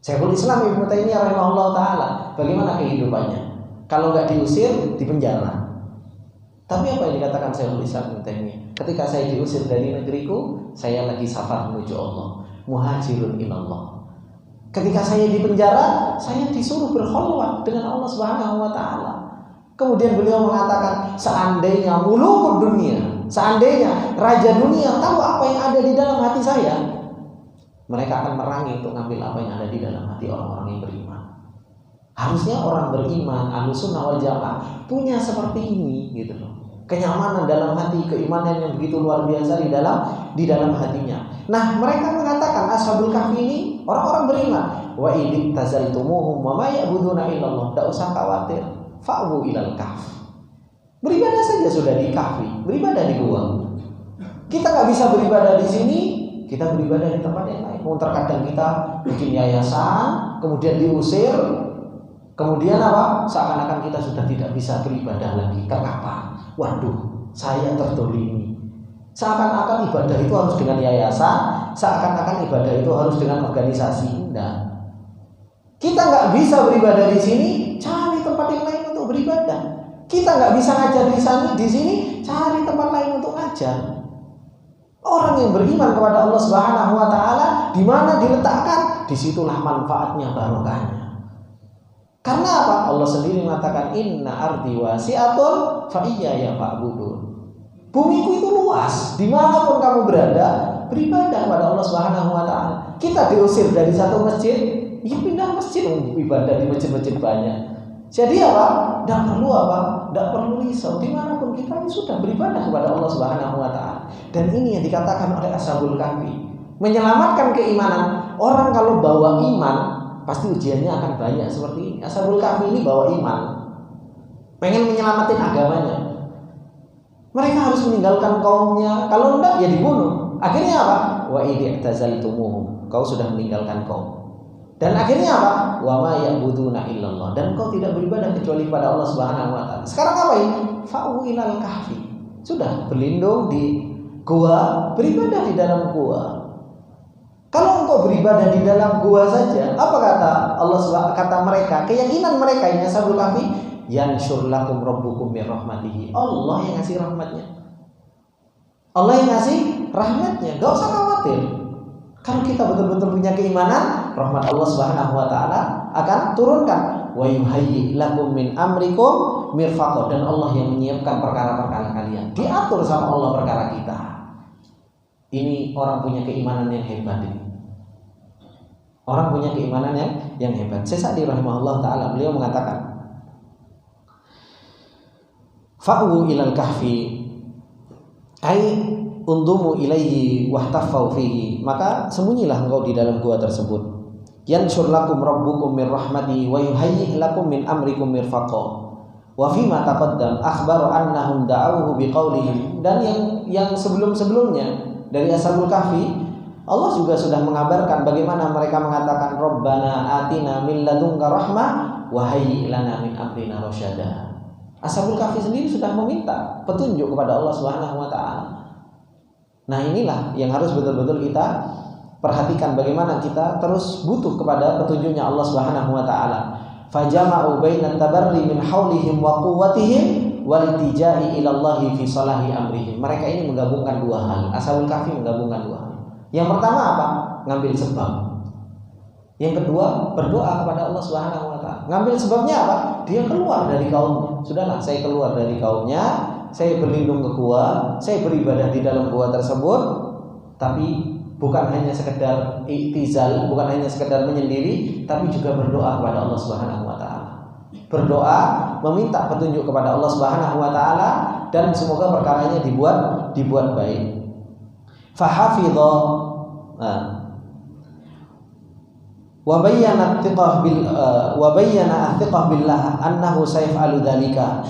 Syekhul Islam Ibnu Taimiyah rahimahullah taala, bagaimana kehidupannya? Kalau nggak diusir, di penjara. Tapi apa yang dikatakan Syekhul Islam Ibnu Taimiyah? Ketika saya diusir dari negeriku, saya lagi safar menuju Allah, muhajirun ilallah. Ketika saya di penjara, saya disuruh berkholwat dengan Allah Subhanahu wa taala. Kemudian beliau mengatakan, seandainya muluk dunia, seandainya raja dunia tahu apa yang ada di dalam hati saya, mereka akan merangi untuk ngambil apa yang ada di dalam hati orang-orang yang beriman. Harusnya orang beriman, Ahlussunnah wal Jamaah punya seperti ini gitu loh. Kenyamanan dalam hati, keimanan yang begitu luar biasa di dalam hatinya. Nah, mereka mengatakan Ashabul Kahfi ini orang-orang beriman. Wa idh tazaltumuhum wa ma ya'buduna illallah. Tidak usah khawatir. Fa'wu ilal kahf. Beribadah saja sudah di kahfi, beribadah di gua. Kita nggak bisa beribadah di sini, kita beribadah di tempat yang lain. Terkadang kita bikin yayasan, kemudian diusir, kemudian apa? Seakan-akan kita sudah tidak bisa beribadah lagi. Kenapa? Waduh, saya terdolimi. Seakan-akan ibadah itu harus dengan yayasan, seakan-akan ibadah itu harus dengan organisasi. Enggak. Kita nggak bisa beribadah di sini, cari tempat yang lain untuk beribadah. Kita nggak bisa ngajar di sini, cari tempat lain untuk ngajar. Orang yang beriman kepada Allah Subhanahu wa taala di mana diletakkan? disitulah manfaatnya, barokahnya. Karena apa? Allah sendiri mengatakan inna ardi wasi'atun fa iyaya fa'budun. Bumiku itu luas, dimanapun kamu berada, beribadah kepada Allah Subhanahu wa Ta'ala. Kita diusir dari satu masjid, ya pindah masjid, ibadah di masjid-masjid banyak. Jadi apa? Tidak perlu apa? Tidak perlu risau. Dimanapun kita ini sudah beribadah kepada Allah Subhanahu wa Ta'ala. Dan ini yang dikatakan oleh Ashabul Kahfi, menyelamatkan keimanan. Orang kalau bawa iman, pasti ujiannya akan banyak seperti ini. Ashabul Kahfi ini bawa iman, pengen menyelamatin agamanya. Mereka harus meninggalkan kaumnya. Kalau enggak ya dibunuh. Akhirnya apa? Wa idh i'tazaltumuhum. Kau sudah meninggalkan kaum. Dan akhirnya apa? Wa ma ya'buduna illallah. Dan kau tidak beribadah kecuali kepada Allah Subhanahu wa Ta'ala. Sekarang apa ini? Fa'u ilal kahfi. Sudah berlindung di gua, beribadah di dalam gua. Kalau engkau beribadah di dalam gua saja, apa kata Allah Subhanahu, kata mereka, keyakinan mereka ini Ashabul Kahfi, yansyur lakum rabbukum min rahmatihi. Allah yang ngasih rahmatnya. Allah yang ngasih rahmatnya. Gak usah khawatir. Kalau kita betul-betul punya keimanan, rahmat Allah Subhanahu wa Ta'ala akan turunkan. Wa yuhayyi lakum min amrikum mirfaqah. Dan Allah yang menyiapkan perkara-perkara kalian. Diatur sama Allah perkara kita. Ini orang punya keimanan yang hebat ini. Orang punya keimanan yang hebat. Syekh Sa'di rahimahullah ta'ala, beliau mengatakan, fa'u ilal kahfi ay undumu ilaihi wahtafau fihi. Maka sembunyilah engkau di dalam gua tersebut. Yansyur lakum rabbukum min rahmati wa yuhayyi lakum min amrikum mirfaqa. Wa fima taqaddam akhbaru annahum da'awhu biqaulihim. Dan yang sebelum-sebelumnya dari Ashabul Kahfi, Allah juga sudah mengabarkan bagaimana mereka mengatakan Rabbana atina min ladunka rahmah wa hayyi lana min amrina rasyada. Ashabul Kahfi sendiri sudah meminta petunjuk kepada Allah Subhanahu wa Ta'ala. Nah, inilah yang harus betul-betul kita perhatikan, bagaimana kita terus butuh kepada petunjuknya Allah Subhanahu wa Ta'ala. Fajama'u bainat tabarri min haulihim wa quwwatihim wal iltija'i ila Allah fi salahi amrihim. Mereka ini menggabungkan dua hal. Ashabul Kahfi menggabungkan dua hal. Yang pertama apa? Ngambil sebab. Yang kedua, berdoa kepada Allah Subhanahu wa Ta'ala. Ngambil sebabnya apa? Dia keluar dari kaumnya. Sudahlah, saya keluar dari kaumnya, saya berlindung ke gua, saya beribadah di dalam gua tersebut. Tapi bukan hanya sekedar i'tizal, bukan hanya sekedar menyendiri, tapi juga berdoa kepada Allah Subhanahu wa Ta'ala. Berdoa, meminta petunjuk kepada Allah Subhanahu wa Ta'ala, dan semoga perkaranya dibuat baik. Fahafidha wa bayyana athiqah billah annahu sayfa'alu dzalika.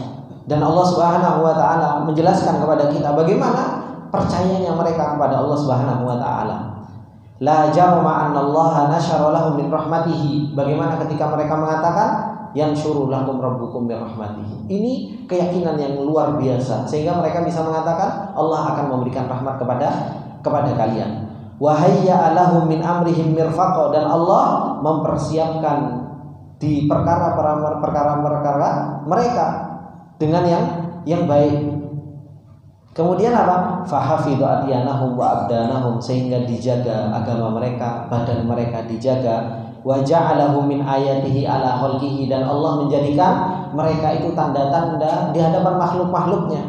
Dan Allah Subhanahu wa Ta'ala menjelaskan kepada kita bagaimana percayanya mereka kepada Allah Subhanahu wa Ta'ala. La jarma annallaha nasyara lahum min rahmatihi. Bagaimana ketika mereka mengatakan yansyuru lakum rabbukum min rahmatihi. Ini keyakinan yang luar biasa sehingga mereka bisa mengatakan Allah akan memberikan rahmat kepada kalian. Wa hayya lahum min amrihim mirfaqa. Dan Allah mempersiapkan di perkara-perkara mereka dengan yang baik. Kemudian apa? Fahafidhu adyanahum wa abdanahum. Sehingga dijaga agama mereka, badan mereka dijaga. Wa ja'alahu min ayatihi ala khalqihi. Dan Allah menjadikan mereka itu tanda-tanda di hadapan makhluk-makhluknya.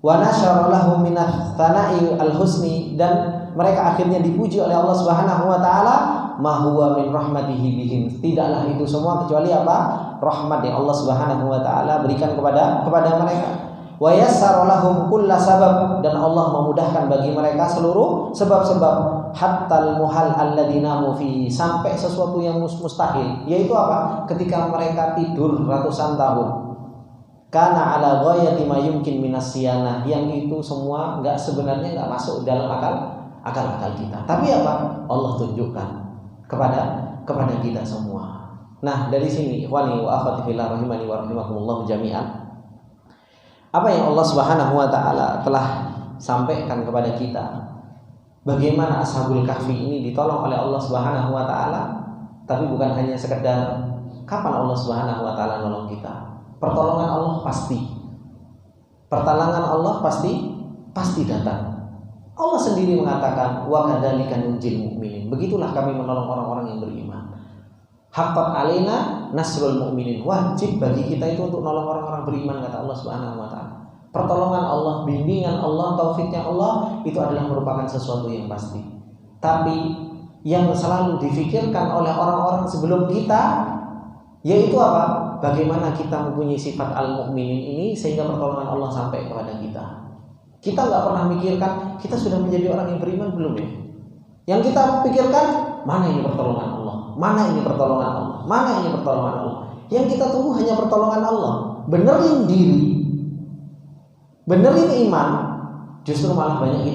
Wa nasyara lahum minats tsana'i al-husni. Dan mereka akhirnya dipuji oleh Allah Subhanahu wa Ta'ala. Ma huwa min rahmatihi bihim. Tidaklah itu semua kecuali apa? Rahmat yang Allah Subhanahu wa Ta'ala berikan kepada mereka. Wa yassara lahum kulla sabab. Dan Allah memudahkan bagi mereka seluruh sebab-sebab. Hattal muhal alladzi namu fi. Sampai sesuatu yang mustahil, yaitu apa? Ketika mereka tidur ratusan tahun. Kana ala ghayati ma yumkin minas siyanah. Yang itu semua sebenarnya enggak masuk dalam akal kita. Tapi apa? Allah tunjukkan kepada kita semua. Nah, dari sini ikhwani wa akhwati fillah rahimani wa rahimakumullah jami'an. Apa yang Allah Subhanahu wa Ta'ala telah sampaikan kepada kita. Bagaimana Ashabul Kahfi ini ditolong oleh Allah Subhanahu wa Ta'ala. Tapi bukan hanya sekedar kapan Allah Subhanahu wa Ta'ala nolong kita. Pertolongan Allah pasti. Pertolongan Allah pasti datang. Allah sendiri mengatakan wa kadzalika nunjil mu'minin. Begitulah kami menolong orang-orang yang beriman. Haqqat alaina nasrul mu'minin. Wajib bagi kita itu untuk menolong orang-orang beriman, kata Allah Subhanahu wa taala. Pertolongan Allah, bimbingan Allah, taufiknya Allah itu adalah merupakan sesuatu yang pasti. Tapi yang selalu difikirkan oleh orang-orang sebelum kita yaitu apa? Bagaimana kita mempunyai sifat al-mu'minin ini sehingga pertolongan Allah sampai kepada kita. Kita nggak pernah mikirkan kita sudah menjadi orang yang beriman belum ya? Yang kita pikirkan mana ini pertolongan Allah, mana ini pertolongan Allah, mana ini pertolongan Allah. Yang kita tunggu hanya pertolongan Allah. Benerin diri, benerin iman, justru malah banyak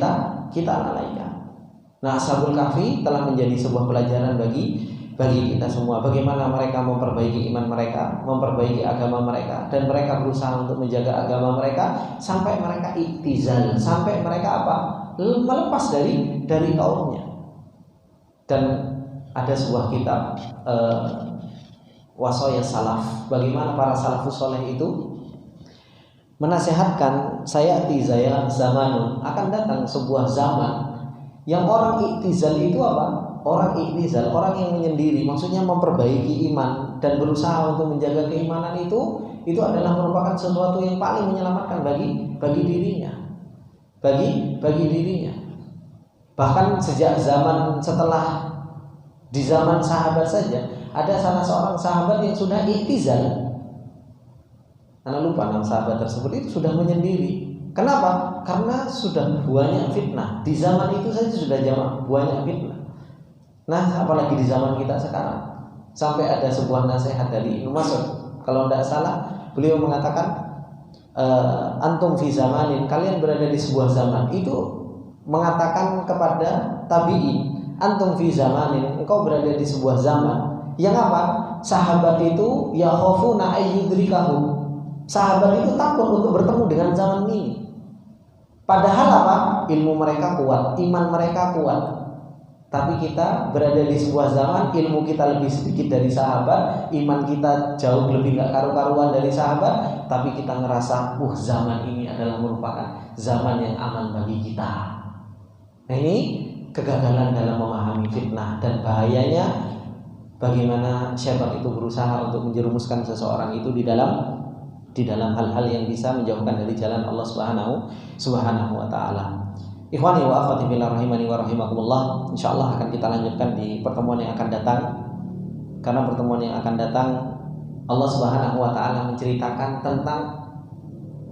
kita lalaikan. Nah, Ashabul Kahfi telah menjadi sebuah pelajaran bagi kita semua. Bagaimana mereka memperbaiki iman mereka, memperbaiki agama mereka, dan mereka berusaha untuk menjaga agama mereka sampai mereka iktizal, sampai mereka apa? Melepas dari kaumnya. Dan ada sebuah kitab Wasaya Salaf. Bagaimana para salafus soleh itu menasehatkan sayati zamanun, akan datang sebuah zaman yang orang iktizal itu apa? Orang iktizal, orang yang menyendiri, maksudnya memperbaiki iman dan berusaha untuk menjaga keimanan itu adalah merupakan sesuatu yang paling menyelamatkan bagi dirinya. Bagi dirinya. Bahkan sejak zaman setelah di zaman sahabat saja ada salah seorang sahabat yang sudah iktizal. Anda lupa nama sahabat tersebut, itu sudah menyendiri. Kenapa? Karena sudah banyak fitnah. Di zaman itu saja sudah banyak fitnah. Nah, apalagi di zaman kita sekarang. Sampai ada sebuah nasihat dari Ibnu Mas'ud. Kalau tidak salah, beliau mengatakan antum fi zamanin, kalian berada di sebuah zaman. Itu mengatakan kepada tabi'in, antum fi zamanin, engkau berada di sebuah zaman yang apa? Sahabat itu ya khafuna ayyudrikahu. Sahabat itu takut untuk bertemu dengan zaman ini. Padahal apa? Ilmu mereka kuat, iman mereka kuat. Tapi kita berada di sebuah zaman, ilmu kita lebih sedikit dari sahabat, iman kita jauh lebih gak karu-karuan dari sahabat, tapi kita ngerasa, zaman ini adalah merupakan zaman yang aman bagi kita. Nah, ini kegagalan dalam memahami fitnah dan bahayanya bagaimana syaitan itu berusaha untuk menjerumuskan seseorang itu di dalam hal-hal yang bisa menjauhkan dari jalan Allah Subhanahu wa taala. Ikhwani wa akhwati fillah rahimani wa rahimakumullah. Insyaallah akan kita lanjutkan di pertemuan yang akan datang. Karena pertemuan yang akan datang Allah Subhanahu wa taala menceritakan tentang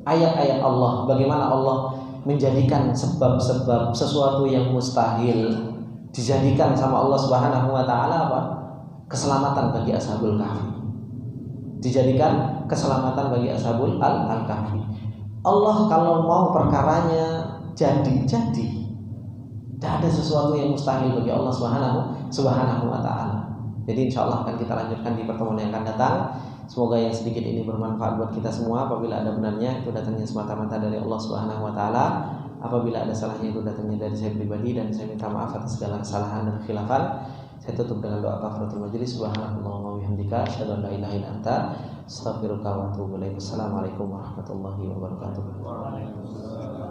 ayat-ayat Allah, bagaimana Allah menjadikan sebab-sebab sesuatu yang mustahil dijadikan sama Allah Subhanahu wa taala apa? Keselamatan bagi Ashabul Kahfi. Dijadikan keselamatan bagi Ashabul Kahfi. Allah kalau mau perkaranya jadi. Tidak ada sesuatu yang mustahil bagi Allah Subhanahu wa taala. Jadi insyaallah akan kita lanjutkan di pertemuan yang akan datang. Semoga yang sedikit ini bermanfaat buat kita semua. Apabila ada benarnya itu datangnya semata-mata dari Allah Subhanahu wa taala. Apabila ada salahnya itu datangnya dari saya pribadi, dan saya minta maaf atas segala kesalahan dan khilafan. Saya tutup dengan doa kafaratul majelis. Subhanallah wa bihamdika asyhadu an la ilaha illa anta astaghfiruka wa atubu ilaik. Assalamualaikum warahmatullahi wabarakatuh.